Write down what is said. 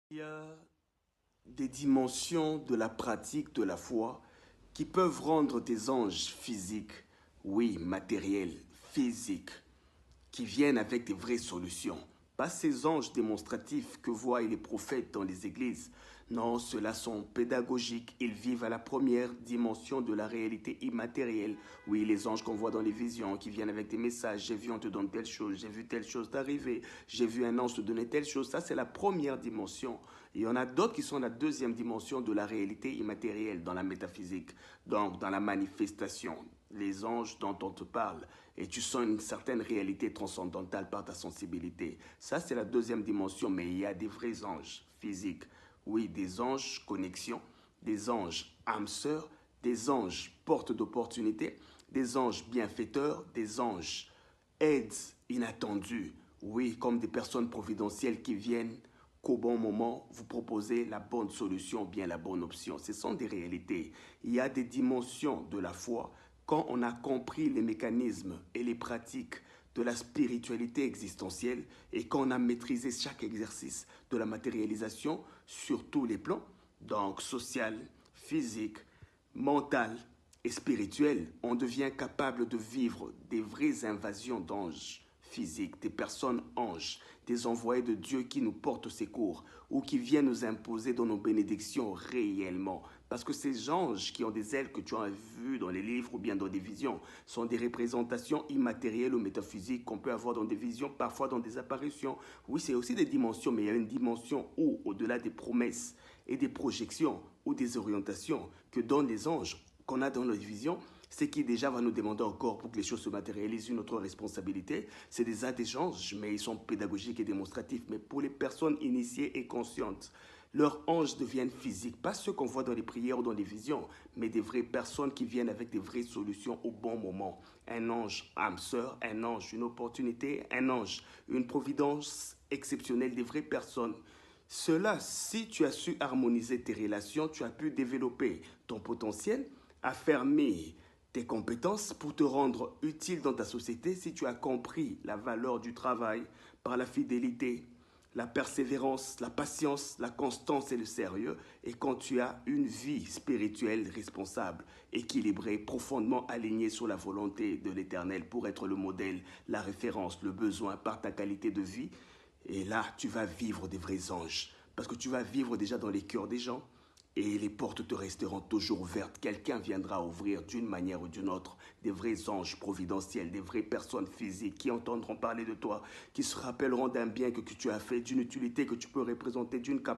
Il y a des dimensions de la pratique de la foi qui peuvent rendre tes anges physiques, oui, matériels, physiques, qui viennent avec des vraies solutions. Pas ces anges démonstratifs que voient les prophètes dans les églises. Non, ceux-là sont pédagogiques. Ils vivent à la première dimension de la réalité immatérielle. Oui, les anges qu'on voit dans les visions, qui viennent avec des messages. J'ai vu, on te donne telle chose. J'ai vu telle chose t'arriver. J'ai vu un ange te donner telle chose. Ça, c'est la première dimension. Il y en a d'autres qui sont la deuxième dimension de la réalité immatérielle, dans la métaphysique, donc dans la manifestation. Les anges dont on te parle, et tu sens une certaine réalité transcendantale par ta sensibilité. Ça, c'est la deuxième dimension, mais il y a des vrais anges physiques. Oui, des anges connexion, des anges âmes sœurs, des anges portes d'opportunités, des anges bienfaiteurs, des anges aides inattendues. Oui, comme des personnes providentielles qui viennent qu'au bon moment vous proposer la bonne solution, bien la bonne option. Ce sont des réalités. Il y a des dimensions de la foi quand on a compris les mécanismes et les pratiques de la spiritualité existentielle et quand on a maîtrisé chaque exercice de la matérialisation sur tous les plans, donc social, physique, mental et spirituel, on devient capable de vivre des vraies invasions d'anges physiques, des personnes anges, des envoyés de Dieu qui nous portent secours ou qui viennent nous imposer dans nos bénédictions réellement. Parce que ces anges qui ont des ailes que tu as vues dans les livres ou bien dans des visions sont des représentations immatérielles ou métaphysiques qu'on peut avoir dans des visions, parfois dans des apparitions. Oui, c'est aussi des dimensions, mais il y a une dimension où, au-delà des promesses et des projections ou des orientations que donnent les anges qu'on a dans nos visions, ce qui déjà va nous demander encore pour que les choses se matérialisent une autre responsabilité, c'est des échanges, mais ils sont pédagogiques et démonstratifs. Mais pour les personnes initiées et conscientes, leurs anges deviennent physiques, pas ceux qu'on voit dans les prières ou dans les visions, mais des vraies personnes qui viennent avec des vraies solutions au bon moment. Un ange âme sœur, un ange une opportunité, un ange une providence exceptionnelle, des vraies personnes. Cela, si tu as su harmoniser tes relations, tu as pu développer ton potentiel, affermir tes compétences pour te rendre utile dans ta société si tu as compris la valeur du travail par la fidélité, la persévérance, la patience, la constance et le sérieux, et quand tu as une vie spirituelle responsable, équilibrée, profondément alignée sur la volonté de l'Éternel pour être le modèle, la référence, le besoin par ta qualité de vie, et là tu vas vivre des vrais anges, parce que tu vas vivre déjà dans les cœurs des gens, et les portes te resteront toujours ouvertes. Quelqu'un viendra ouvrir d'une manière ou d'une autre des vrais anges providentiels, des vraies personnes physiques qui entendront parler de toi, qui se rappelleront d'un bien que tu as fait, d'une utilité que tu peux représenter, d'une capacité